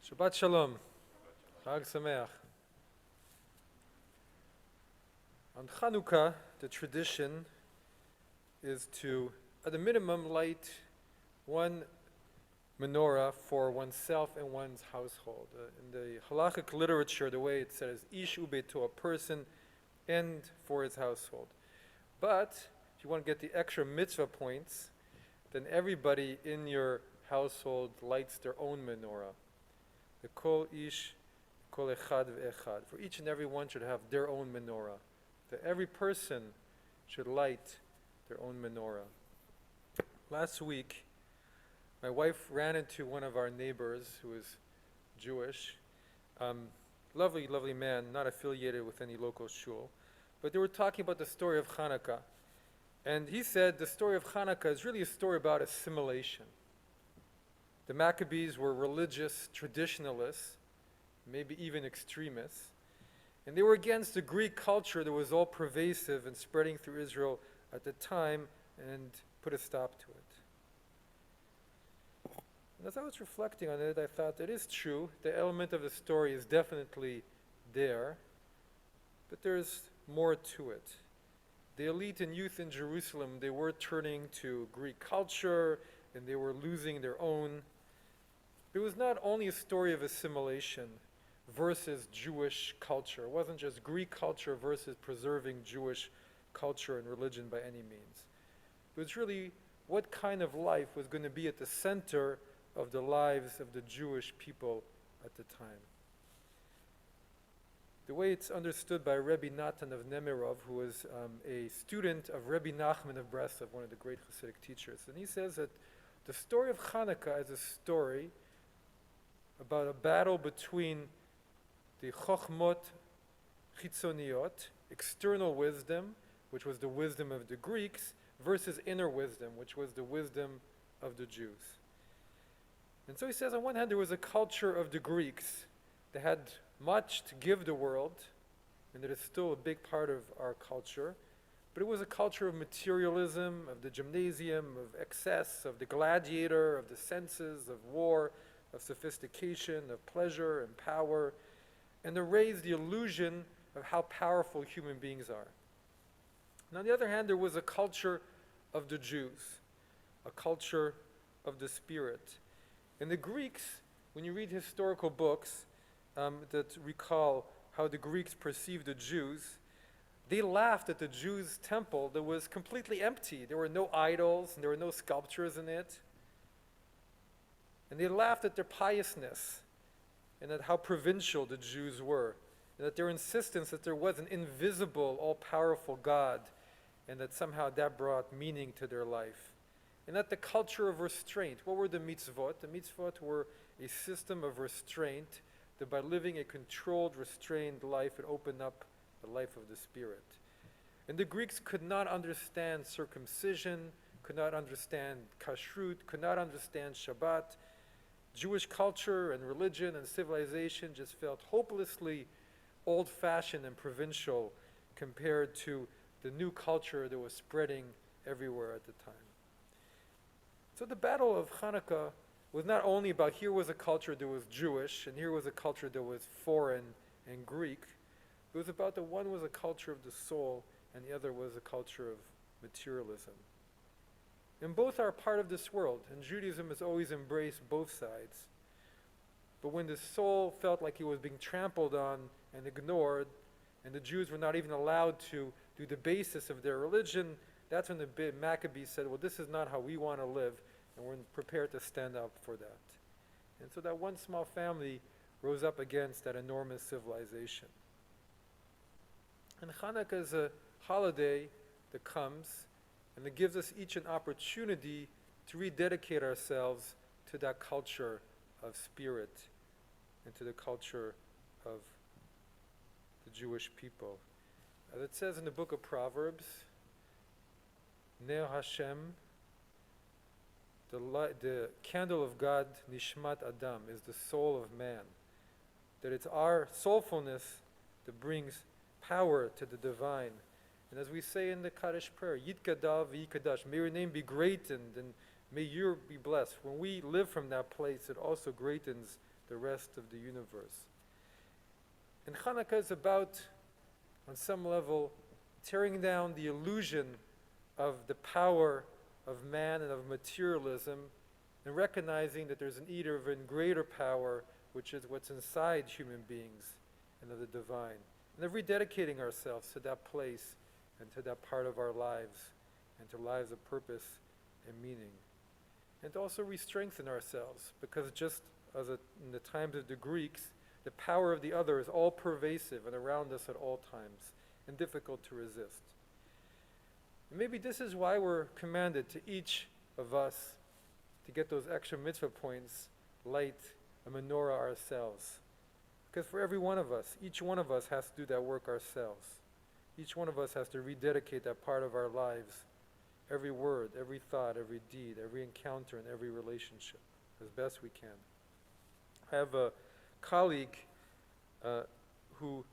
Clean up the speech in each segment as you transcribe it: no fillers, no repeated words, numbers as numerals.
Shabbat Shalom. Chag Sameach. On Chanukah, the tradition is to, at a minimum, light one menorah for oneself and one's household. In the halachic literature, the way it says, ish ubeto, a person, and for his household. But if you want to get the extra mitzvah points, then everybody in your household lights their own menorah. The kol ish, kol echad ve'echad. For each and every one should have their own menorah. That every person should light their own menorah. Last week, my wife ran into one of our neighbors who is Jewish. Lovely, lovely man, not affiliated with any local shul. But they were talking about the story of Hanukkah. And he said the story of Hanukkah is really a story about assimilation. The Maccabees were religious traditionalists, maybe even extremists, and they were against the Greek culture that was all pervasive and spreading through Israel at the time and put a stop to it. And as I was reflecting on it, I thought it is true. The element of the story is definitely there, but there's more to it. The elite and youth in Jerusalem, they were turning to Greek culture and they were losing their own. It was not only a story of assimilation versus Jewish culture. It wasn't just Greek culture versus preserving Jewish culture and religion by any means. It was really what kind of life was going to be at the center of the lives of the Jewish people at the time. The way it's understood by Rabbi Natan of Nemirov, who was a student of Rabbi Nachman of Breslov, one of the great Hasidic teachers. And he says that the story of Hanukkah is a story about a battle between the Chochmot Chitzoniot, external wisdom, which was the wisdom of the Greeks, versus inner wisdom, which was the wisdom of the Jews. And so he says, on one hand, there was a culture of the Greeks that had much to give the world, and that is still a big part of our culture, but it was a culture of materialism, of the gymnasium, of excess, of the gladiator, of the senses, of war, of sophistication, of pleasure and power, and to raise the illusion of how powerful human beings are. And on the other hand, there was a culture of the Jews, a culture of the spirit. And the Greeks, when you read historical books that recall how the Greeks perceived the Jews, they laughed at the Jews' temple that was completely empty. There were no idols, and there were no sculptures in it. And they laughed at their piousness and at how provincial the Jews were, and at their insistence that there was an invisible, all-powerful God, and that somehow that brought meaning to their life. And at the culture of restraint. What were the mitzvot? The mitzvot were a system of restraint that by living a controlled, restrained life, it opened up the life of the spirit. And the Greeks could not understand circumcision, could not understand kashrut, could not understand Shabbat. Jewish culture and religion and civilization just felt hopelessly old-fashioned and provincial compared to the new culture that was spreading everywhere at the time. So the battle of Hanukkah was not only about here was a culture that was Jewish and here was a culture that was foreign and Greek. It was about the one was a culture of the soul and the other was a culture of materialism. And both are part of this world, and Judaism has always embraced both sides. But when the soul felt like it was being trampled on and ignored, and the Jews were not even allowed to do the basis of their religion, that's when the Maccabees said, well, this is not how we want to live, and we're prepared to stand up for that. And so that one small family rose up against that enormous civilization. And Hanukkah is a holiday that comes and it gives us each an opportunity to rededicate ourselves to that culture of spirit and to the culture of the Jewish people. As it says in the book of Proverbs, Ner Hashem, the candle of God, Nishmat Adam, is the soul of man. That it's our soulfulness that brings power to the divine. And as we say in the Kaddish prayer, Yitkadav v'yikadash, may your name be greatened and may you be blessed. When we live from that place, it also greatens the rest of the universe. And Hanukkah is about, on some level, tearing down the illusion of the power of man and of materialism, and recognizing that there's an even greater power, which is what's inside human beings and of the divine. And of rededicating ourselves to that place and to that part of our lives and to lives of purpose and meaning. And to also re-strengthen ourselves, because just as in the times of the Greeks, the power of the other is all pervasive and around us at all times and difficult to resist. And maybe this is why we're commanded to each of us to get those extra mitzvah points, light a menorah ourselves. Because for every one of us, each one of us has to do that work ourselves. Each one of us has to rededicate that part of our lives, every word, every thought, every deed, every encounter, and every relationship, as best we can. I have a colleague who,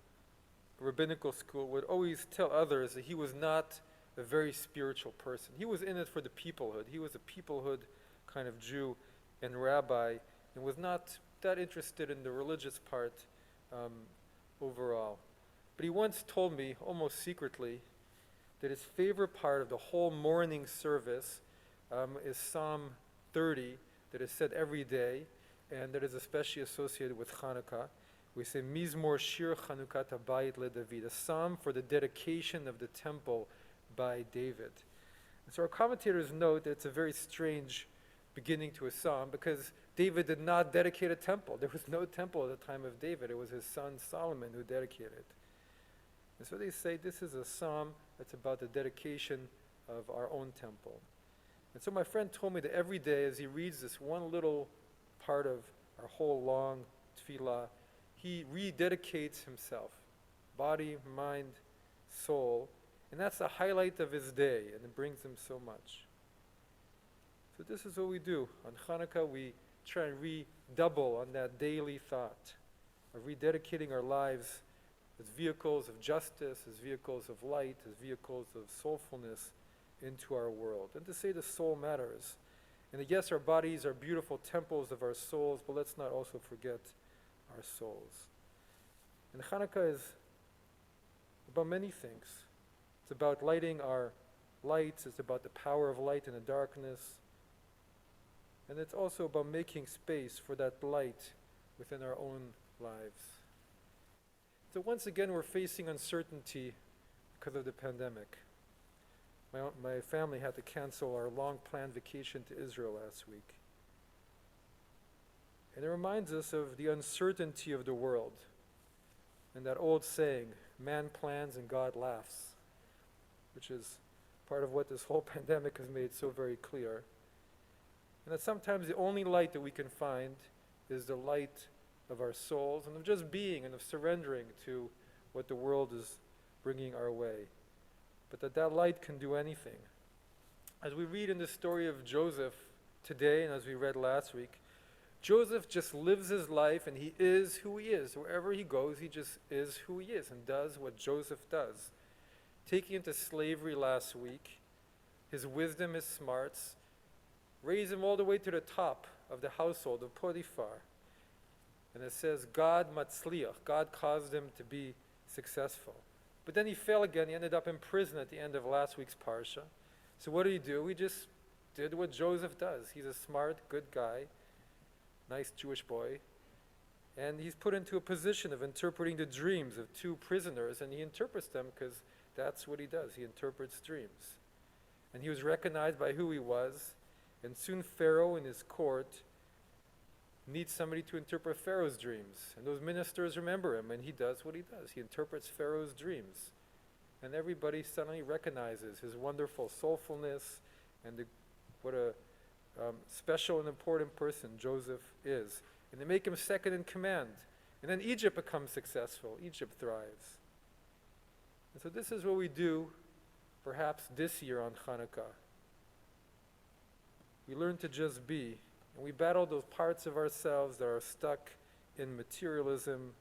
rabbinical school, would always tell others that he was not a very spiritual person. He was in it for the peoplehood. He was a peoplehood kind of Jew and rabbi, and was not that interested in the religious part overall. But he once told me, almost secretly, that his favorite part of the whole morning service is Psalm 30, that is said every day, and that is especially associated with Hanukkah. We say, Mizmor Shir Chanukat Habayit LeDavid, a psalm for the dedication of the temple by David. And so our commentators note that it's a very strange beginning to a psalm, because David did not dedicate a temple. There was no temple at the time of David. It was his son Solomon who dedicated it. And so they say this is a psalm that's about the dedication of our own temple. And so my friend told me that every day as he reads this one little part of our whole long tefillah, he rededicates himself, body, mind, soul, and that's the highlight of his day, and it brings him so much. So this is what we do. On Hanukkah, we try and redouble on that daily thought of rededicating our lives as vehicles of justice, as vehicles of light, as vehicles of soulfulness into our world. And to say the soul matters. And that yes, our bodies are beautiful temples of our souls, but let's not also forget our souls. And Hanukkah is about many things. It's about lighting our lights. It's about the power of light in the darkness. And it's also about making space for that light within our own lives. So once again, we're facing uncertainty because of the pandemic. My family had to cancel our long-planned vacation to Israel last week. And it reminds us of the uncertainty of the world. And that old saying, man plans and God laughs, which is part of what this whole pandemic has made so very clear. And that sometimes the only light that we can find is the light of our souls and of just being and of surrendering to what the world is bringing our way. But that light can do anything. As we read in the story of Joseph today, and as we read last week, Joseph just lives his life and he is who he is. Wherever he goes, he just is who he is and does what Joseph does. Taking him to slavery last week, his wisdom, his smarts, raised him all the way to the top of the household of Potiphar. And it says, God matzliach, God caused him to be successful. But then he fell again, he ended up in prison at the end of last week's parsha. So what did he do? He just did what Joseph does. He's a smart, good guy, nice Jewish boy. And he's put into a position of interpreting the dreams of two prisoners, and he interprets them because that's what he does. He interprets dreams. And he was recognized by who he was. And soon Pharaoh in his court needs somebody to interpret Pharaoh's dreams. And those ministers remember him, and he does what he does. He interprets Pharaoh's dreams. And everybody suddenly recognizes his wonderful soulfulness and what a special and important person Joseph is. And they make him second in command. And then Egypt becomes successful. Egypt thrives. And so this is what we do perhaps this year on Hanukkah. We learn to just be, and we battle those parts of ourselves that are stuck in materialism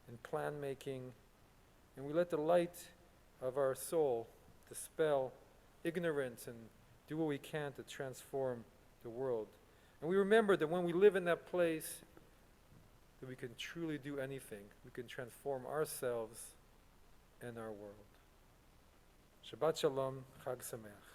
and plan making, and we let the light of our soul dispel ignorance and do what we can to transform the world. And we remember that when we live in that place, that we can truly do anything. We can transform ourselves and our world. Shabbat Shalom, Chag Sameach.